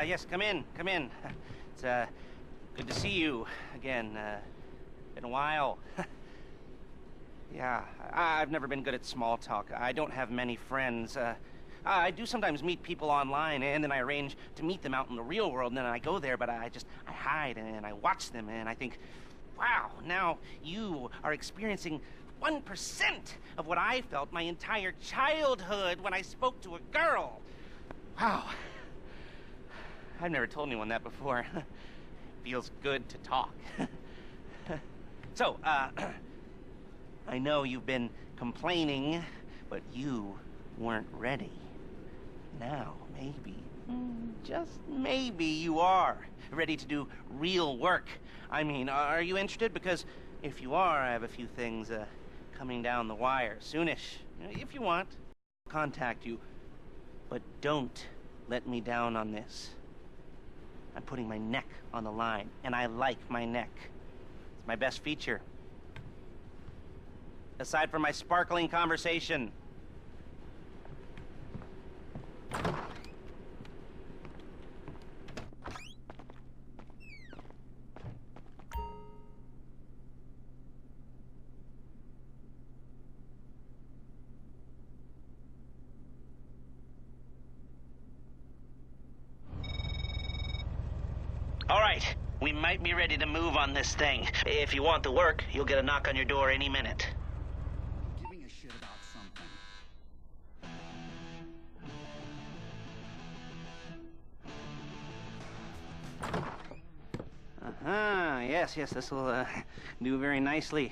yes, come in, come in. It's, good to see you again. Been a while. Yeah, I've never been good at small talk. I don't have many friends. I do sometimes meet people online, and then I arrange to meet them out in the real world, and then I go there, but I hide, and I watch them, and I think, wow, now you are experiencing 1% of what I felt my entire childhood when I spoke to a girl. Wow. I've never told anyone that before. Feels good to talk. So, I know you've been complaining, but you weren't ready. Now, maybe, just maybe you are ready to do real work. I mean, are you interested? Because if you are, I have a few things coming down the wire soonish. If you want, I'll contact you. But don't let me down on this. I'm putting my neck on the line, and I like my neck. It's my best feature. Aside from my sparkling conversation. All right, we might be ready to move on this thing. If you want the work, you'll get a knock on your door any minute. Giving a shit about something. Yes, this will do very nicely.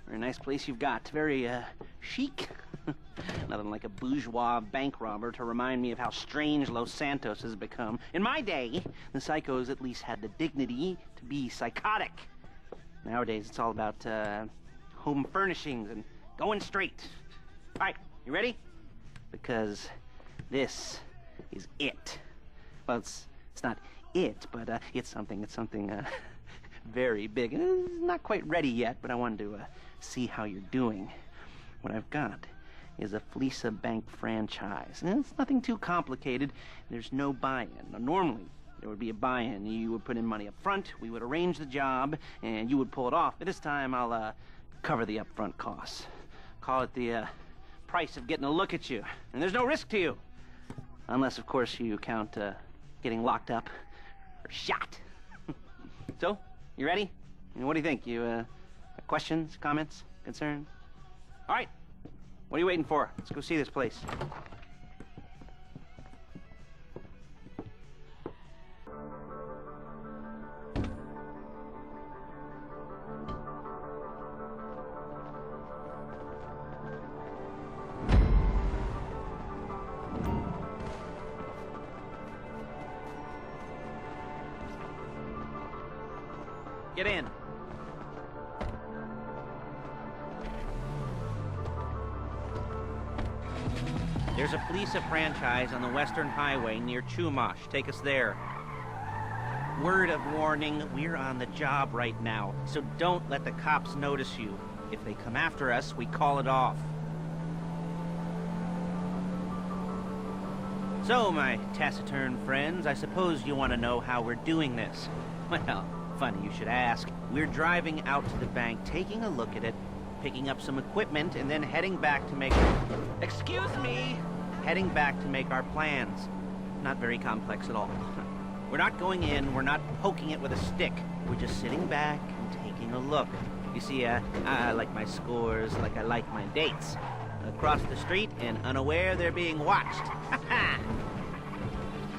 Very nice place you've got. Very chic. Nothing like a bourgeois bank robber to remind me of how strange Los Santos has become. In my day, the psychos at least had the dignity to be psychotic. Nowadays, it's all about home furnishings and going straight. All right, you ready? Because this is it. Well, it's not it, but it's something very big. It's not quite ready yet, but I wanted to see how you're doing. What I've got is a Fleeca Bank franchise. And it's nothing too complicated. There's no buy-in. Now, normally, there would be a buy-in. You would put in money up front, we would arrange the job, and you would pull it off. But this time, I'll cover the upfront costs. Call it the price of getting a look at you. And there's no risk to you. Unless, of course, you count getting locked up or shot. So, you ready? And what do you think? You questions, comments, concerns? All right. What are you waiting for? Let's go see this place. Get in. There's a Fleeca franchise on the Western Highway near Chumash. Take us there. Word of warning, we're on the job right now, so don't let the cops notice you. If they come after us, we call it off. So, my taciturn friends, I suppose you want to know how we're doing this. Well, funny you should ask. We're driving out to the bank, taking a look at it, picking up some equipment, and then heading back to make... Excuse me! Heading back to make our plans. Not very complex at all. We're not going in, we're not poking it with a stick. We're just sitting back and taking a look. You see, I like my scores like I like my dates. Across the street and unaware they're being watched.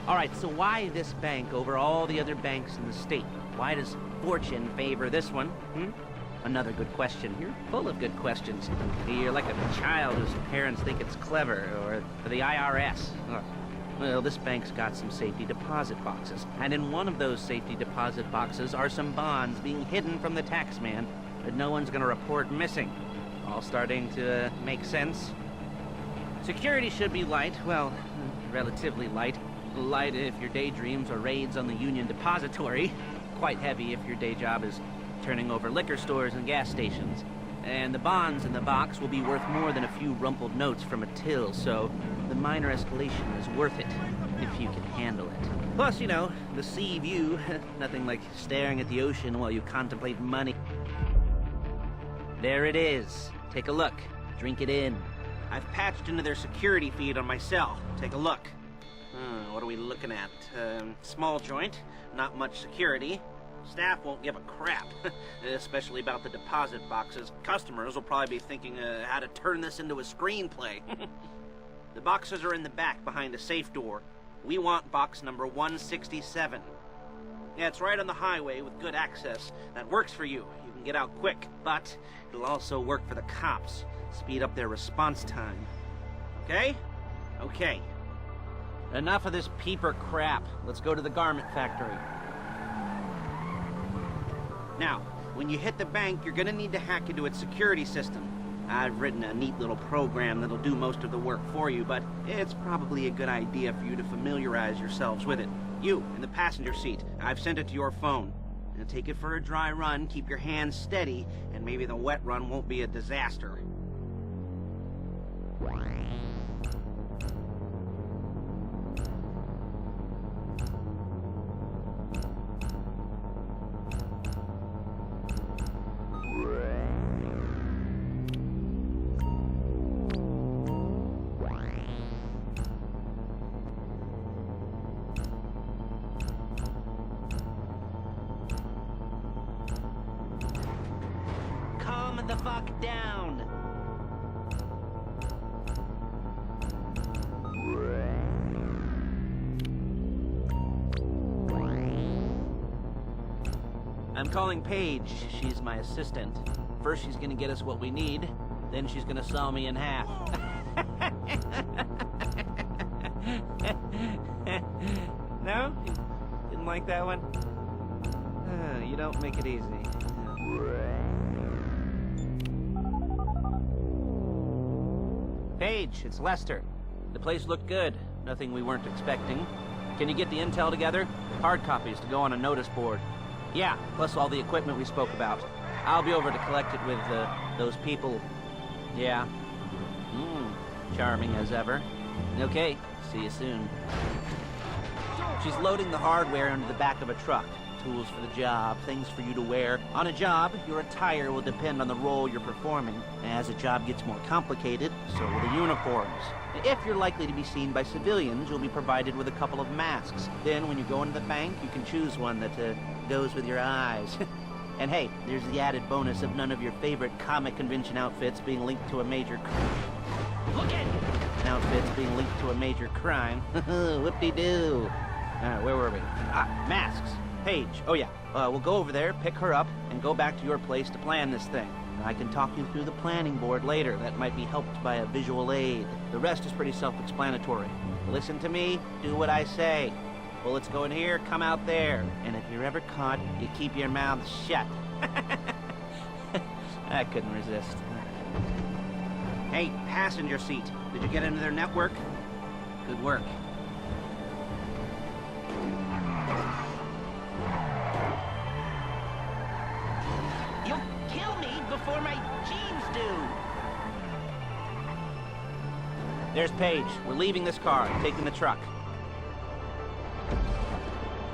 All right, so why this bank over all the other banks in the state? Why does fortune favor this one? Another good question. You're full of good questions. You're like a child whose parents think it's clever, or the IRS. Well, this bank's got some safety deposit boxes, and in one of those safety deposit boxes are some bonds being hidden from the tax man that no one's gonna report missing. All starting to make sense. Security should be light, well, relatively light. Light if your daydreams or raids on the Union Depository. Quite heavy if your day job is turning over liquor stores and gas stations. And the bonds in the box will be worth more than a few rumpled notes from a till, so the minor escalation is worth it, if you can handle it. Plus, you know, the sea view, nothing like staring at the ocean while you contemplate money. There it is. Take a look. Drink it in. I've patched into their security feed on my cell. Take a look. What are we looking at? Small joint, not much security. Staff won't give a crap, especially about the deposit boxes. Customers will probably be thinking how to turn this into a screenplay. The boxes are in the back behind a safe door. We want box number 167. Yeah, it's right on the highway with good access. That works for you. You can get out quick, but it'll also work for the cops. Speed up their response time. Okay? Okay. Enough of this peeper crap. Let's go to the garment factory. Now, when you hit the bank, you're gonna need to hack into its security system. I've written a neat little program that'll do most of the work for you, but it's probably a good idea for you to familiarize yourselves with it. You, in the passenger seat, I've sent it to your phone. Now take it for a dry run, keep your hands steady, and maybe the wet run won't be a disaster. The fuck down! I'm calling Paige. She's my assistant. First she's gonna get us what we need, then she's gonna saw me in half. No? Didn't like that one? You don't make it easy. Paige, it's Lester. The place looked good. Nothing we weren't expecting. Can you get the intel together? Hard copies to go on a notice board. Yeah, plus all the equipment we spoke about. I'll be over to collect it with, those people. Yeah. Charming as ever. Okay, see you soon. She's loading the hardware into the back of a truck. Tools for the job, things for you to wear. On a job, your attire will depend on the role you're performing. As the job gets more complicated, so will the uniforms. If you're likely to be seen by civilians, you'll be provided with a couple of masks. Then, when you go into the bank, you can choose one that goes with your eyes. And hey, there's the added bonus of none of your favorite comic convention outfits being linked to a major Look it! Outfits being linked to a major crime. Whoop-de-doo. Where were we? Masks. Paige. Oh yeah, we'll go over there, pick her up, and go back to your place to plan this thing. I can talk you through the planning board later. That might be helped by a visual aid. The rest is pretty self-explanatory. Listen to me, do what I say. Bullets go in here, come out there. And if you're ever caught, you keep your mouth shut. I couldn't resist. Hey, passenger seat. Did you get into their network? Good work. You'll kill me before my jeans do. There's Paige. We're leaving this car, taking the truck.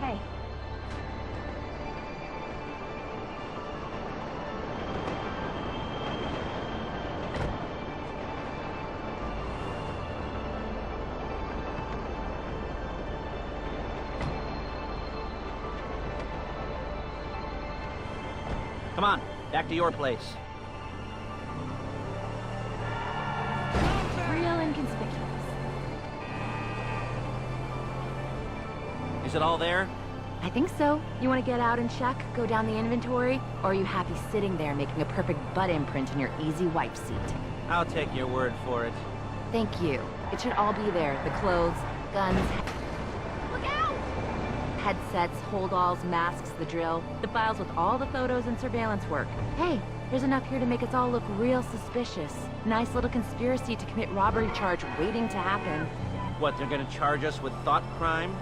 Hey. Come on, back to your place. Real inconspicuous. Is it all there? I think so. You want to get out and check, go down the inventory, or are you happy sitting there making a perfect butt imprint in your easy wipe seat? I'll take your word for it. Thank you. It should all be there. The clothes, guns. Look out! Headsets, holdalls, masks, the drill. The files with all the photos and surveillance work. Hey, there's enough here to make us all look real suspicious. Nice little conspiracy to commit robbery charge waiting to happen. What, they're gonna charge us with thought crime?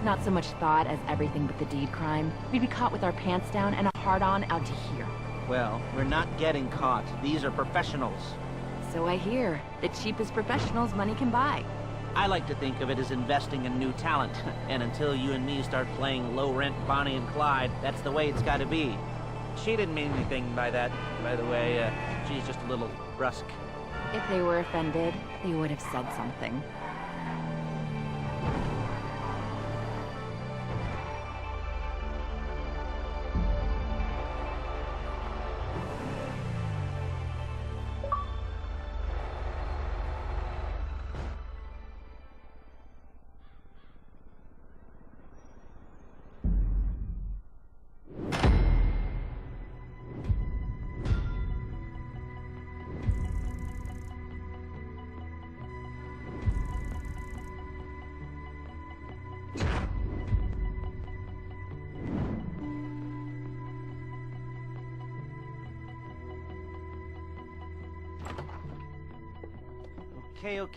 Not so much thought as everything but the deed crime. We'd be caught with our pants down and a hard-on out to here. Well, we're not getting caught. These are professionals. So I hear. The cheapest professionals money can buy. I like to think of it as investing in new talent. And until you and me start playing low-rent Bonnie and Clyde, that's the way it's gotta be. She didn't mean anything by that, by the way. She's just a little brusque. If they were offended, they would have said something.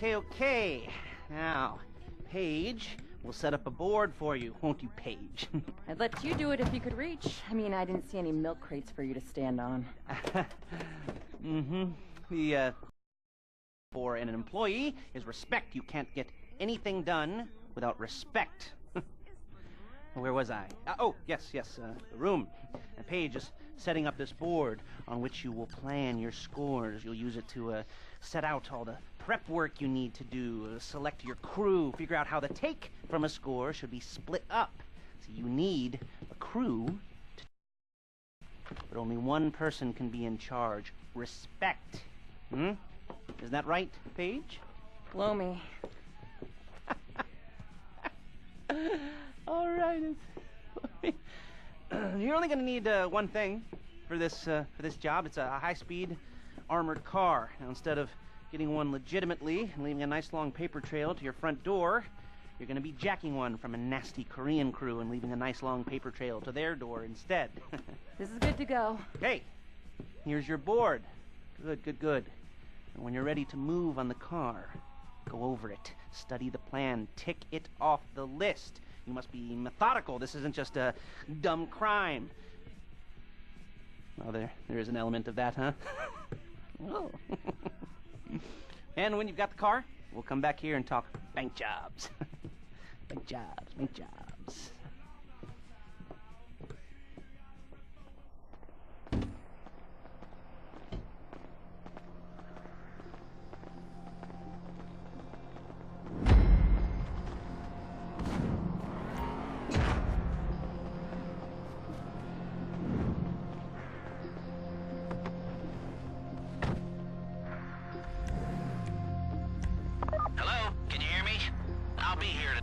Okay. Now, Paige, we'll set up a board for you, won't you, Paige? I'd let you do it if you could reach. I mean, I didn't see any milk crates for you to stand on. For an employee is respect. You can't get anything done without respect. Where was I? Yes, the room. And Paige is setting up this board on which you will plan your scores. You'll use it to set out all the prep work you need to do, select your crew, figure out how the take from a score should be split up. So you need a crew, but only one person can be in charge. Respect. Isn't that right, Paige? Blow me. All right. You're only going to need one thing for this job. It's a high-speed armored car. Now, instead of getting one legitimately and leaving a nice long paper trail to your front door, you're going to be jacking one from a nasty Korean crew and leaving a nice long paper trail to their door instead. This is good to go. Okay, here's your board. Good. And when you're ready to move on the car, go over it, study the plan, tick it off the list. You must be methodical. This isn't just a dumb crime. Well, there is an element of that, huh? Oh. And when you've got the car, we'll come back here and talk bank jobs. Bank jobs.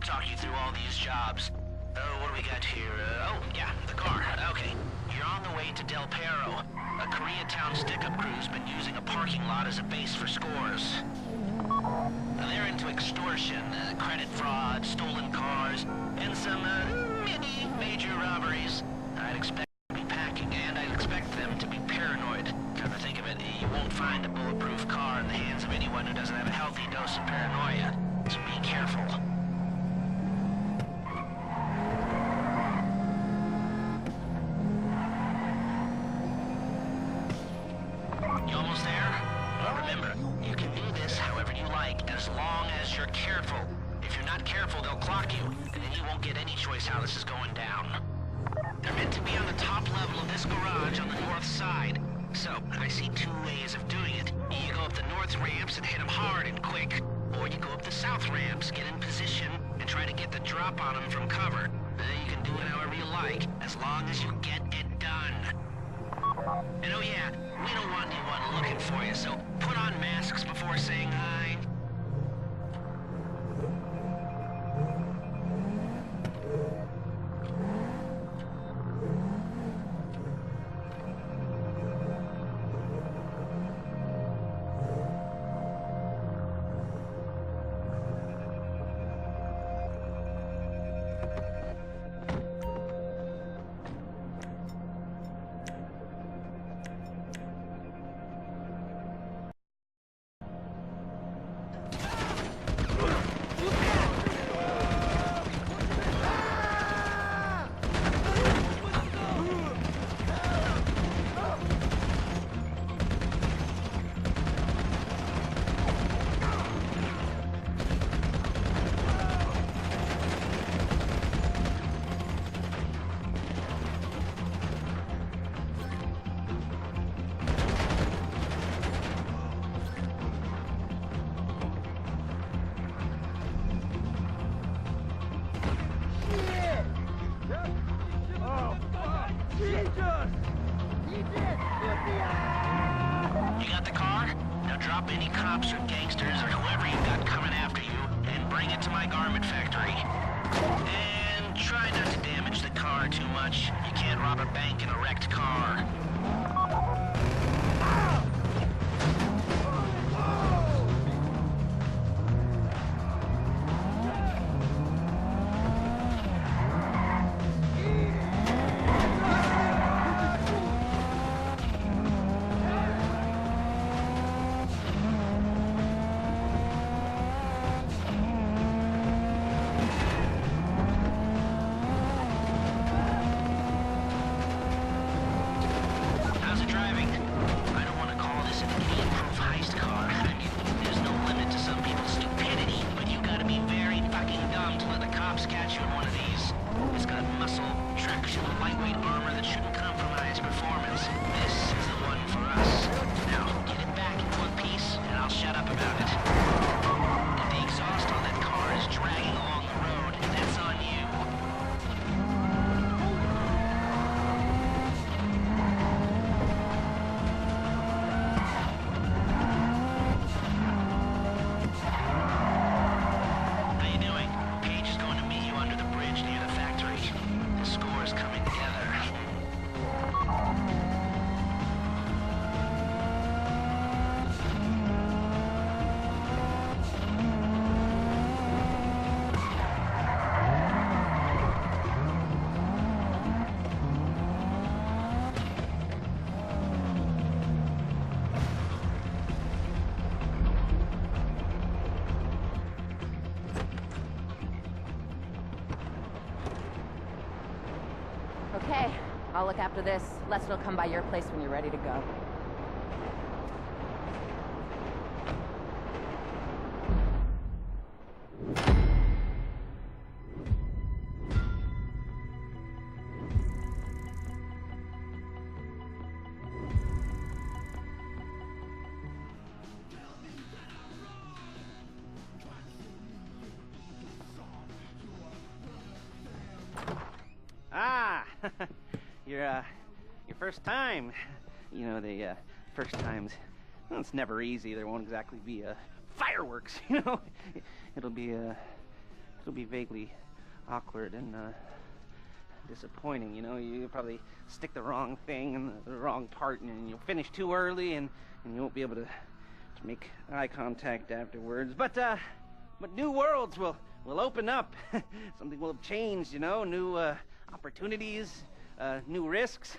Talk you through all these jobs. What do we got here? The car. Okay. You're on the way to Del Perro. A Koreatown stick-up crew's been using a parking lot as a base for scores. They're into extortion, credit fraud, stolen cars, and some, mini major robberies. I'd expect them to be packing, and I'd expect them to be paranoid. Come to think of it, you won't find a bulletproof car in the hands of anyone who doesn't have a healthy dose of paranoia. So be careful. You almost there? Well, remember, you can do this however you like, as long as you're careful. If you're not careful, they'll clock you, and then you won't get any choice how this is going down. They're meant to be on the top level of this garage on the north side. So, I see two ways of doing it. You go up the north ramps and hit them hard and quick, or you go up the south ramps, get in position, and try to get the drop on them from cover. You can do it however you like, as long as you get it done. And oh yeah, we don't want anyone looking for you, so put on masks before saying hi. Drop any cops or gangsters or whoever you've got coming after you and bring it to my garment factory. And try not to damage the car too much. You can't rob a bank in a wrecked car. Okay, I'll look after this. Lester will come by your place when you're ready to go. Ah, your first time. You know, the first times, well, it's never easy. There won't exactly be fireworks, you know. It'll be vaguely awkward and disappointing, you know. You probably stick the wrong thing in the wrong part, and you'll finish too early, and you won't be able to make eye contact afterwards. But new worlds will open up. Something will have changed, you know. New opportunities, new risks.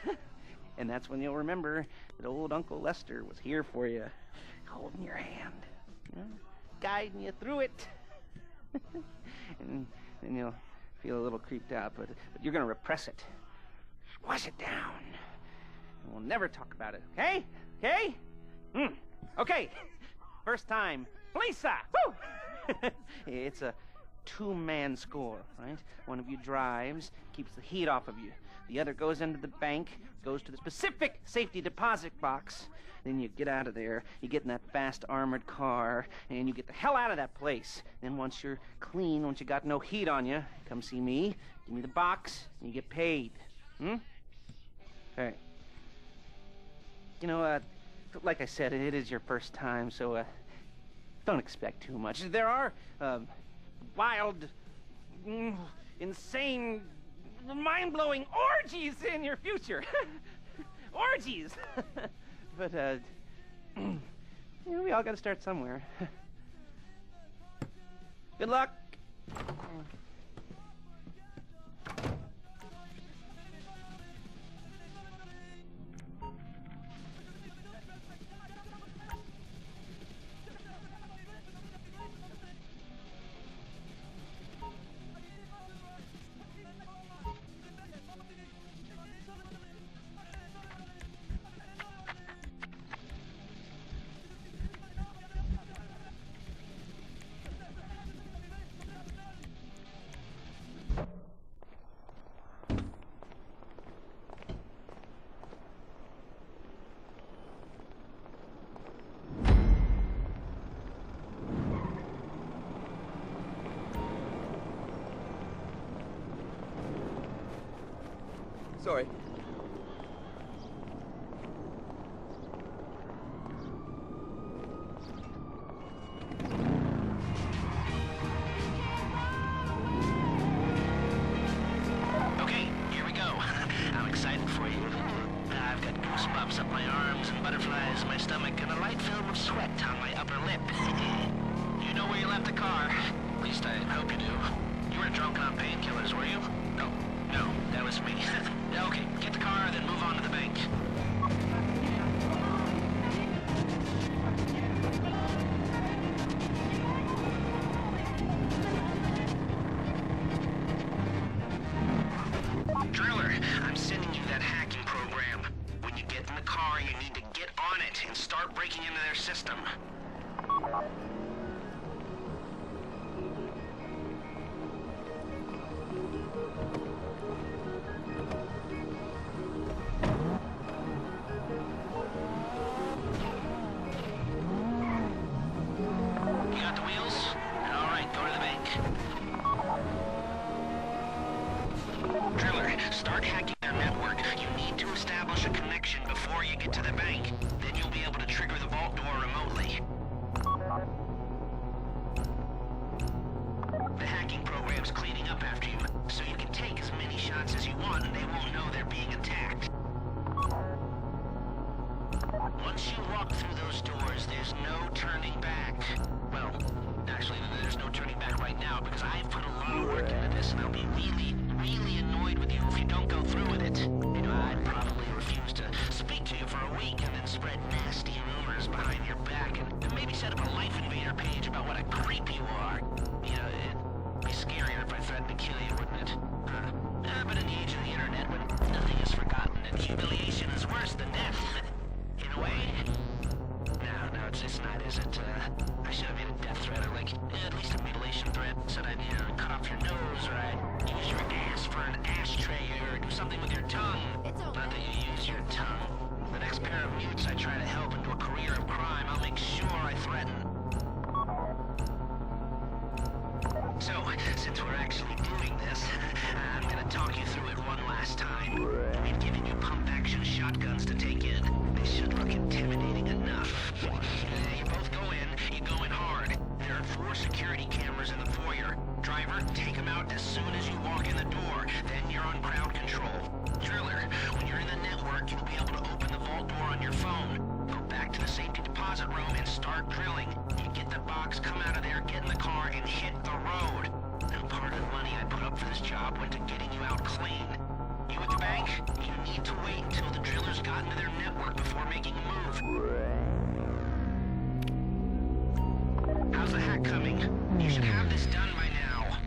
And that's when you'll remember that old Uncle Lester was here for you, holding your hand, you know, guiding you through it. and you'll feel a little creeped out, but you're gonna repress it. Squash it down. And we'll never talk about it, okay? Okay? Okay. First time. Fleeca! Woo! It's a two-man score, right? One of you drives, keeps the heat off of you. The other goes into the bank, goes to the specific safety deposit box. Then you get out of there, you get in that fast armored car, and you get the hell out of that place. Then once you're clean, once you got no heat on you, come see me, give me the box, and you get paid. Okay. You know, like I said, it is your first time, so don't expect too much. There are wild, insane, mind-blowing orgies in your future. Orgies. But you know, we all got to start somewhere. Good luck. Sorry. You got the wheels? All right, go to the bank. Driller, start hacking their network. You need to establish a connection before you get to the bank. Then you'll be able to trigger the vault door remotely. The hacking program's cleaning up after you, so you can take as many shots as you want and they won't know they're being attacked. Once you walk through those doors, there's no turning back. Well, actually, there's no turning back right now because I've put a lot of work into this and I'll be really, really annoyed with you if you don't go through with it. You know, I'd probably refuse to speak to you for a week and then spread nasty rumors behind your back and maybe set up a Life Invader page about what a creep you are. You know, it'd be scarier if I threatened to kill you, wouldn't it? But in the age of the internet, when nothing is forgotten and humiliation is worse than death, in a way. No, it's not, is it? I should have made a death threat, or like, at least a mutilation threat. Said I'd, cut off your nose, or I'd use your ass for an ashtray, or do something with your tongue. It's okay. Not that you use your tongue. The next pair of mutes I try to help into a career of crime, I'll make sure I threaten. So, since we're actually doing this, I'm gonna talk you through it one last time. We've given you pump-action shotguns to take in. They should look intimidating enough. You both go in, you go in hard. There are 4 security cameras in the foyer. Driver, take them out as soon as you walk in the door. Then you're on crowd control. Driller, when you're in the network, you'll be able to open the vault door on your phone. Go back to the safety deposit room and start drilling. You get the box, come out of there, get in the car, and hit the road. Now, part of the money I put up for this job went to getting you out clean. You at the bank? You need to wait until the drillers got into their network before making a move. How's the hack coming? You should have this done by now.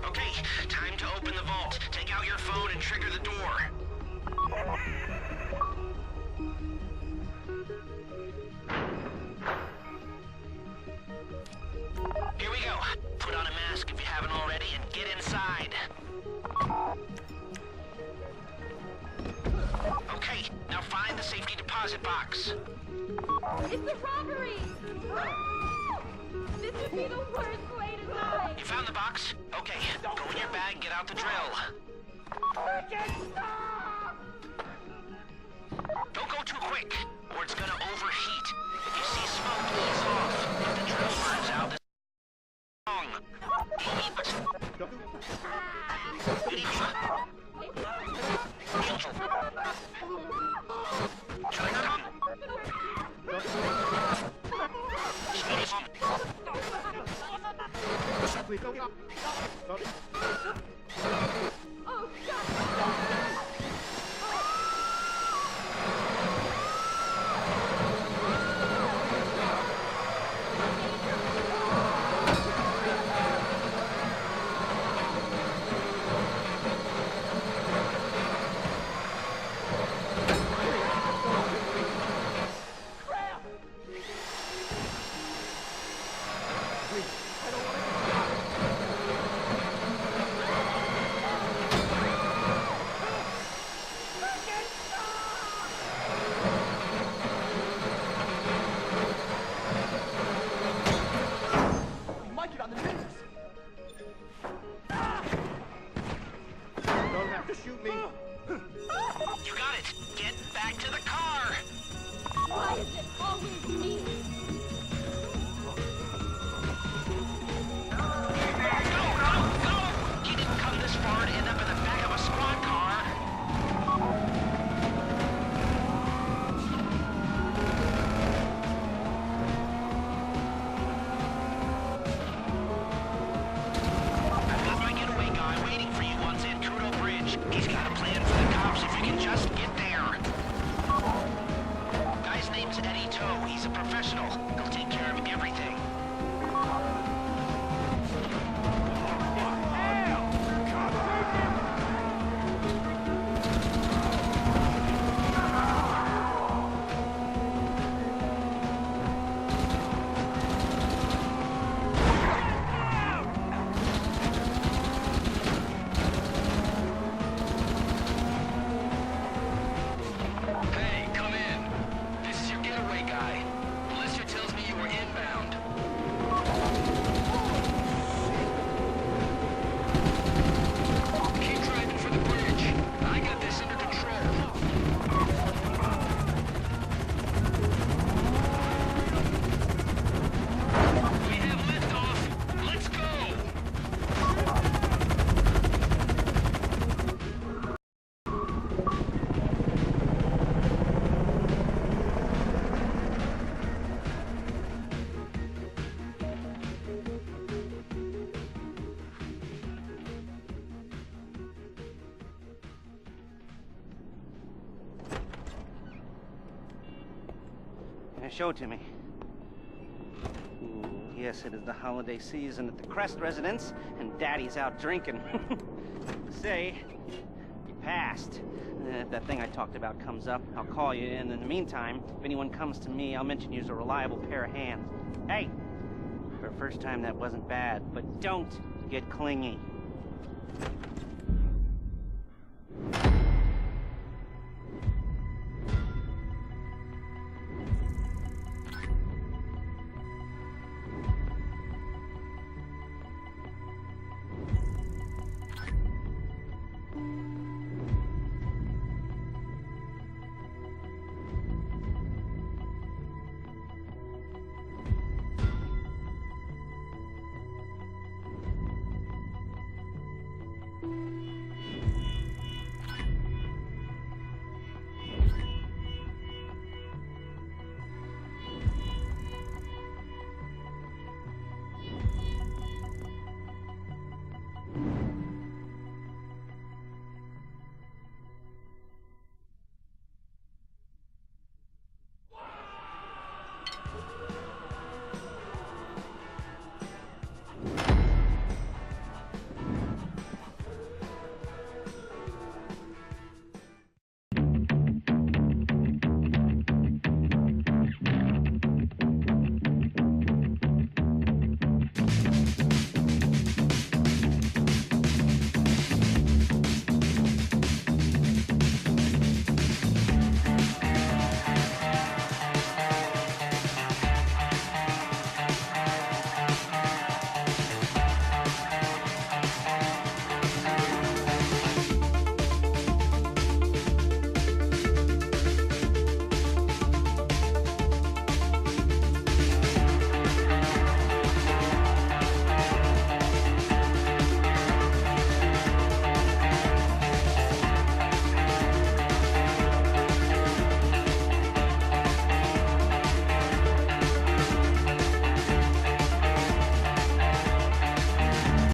Okay, time to open the vault. Take out your phone and trigger the door. Here we go. Put on a mask if you haven't already and get inside. Okay, now find the safety deposit box. It's a robbery! This would be the worst way to die! You found the box? Okay, go in your bag, get out the drill. Don't go too quick, or it's gonna overheat. If you see smoke, ease off. If the drill burns out, this is wrong. Oh, God! show it to me. Ooh, yes, it is the holiday season at the Crest residence, and Daddy's out drinking. Say, you passed. If that thing I talked about comes up, I'll call you, and in the meantime, if anyone comes to me, I'll mention you as a reliable pair of hands. Hey! For a first time, that wasn't bad, but don't get clingy.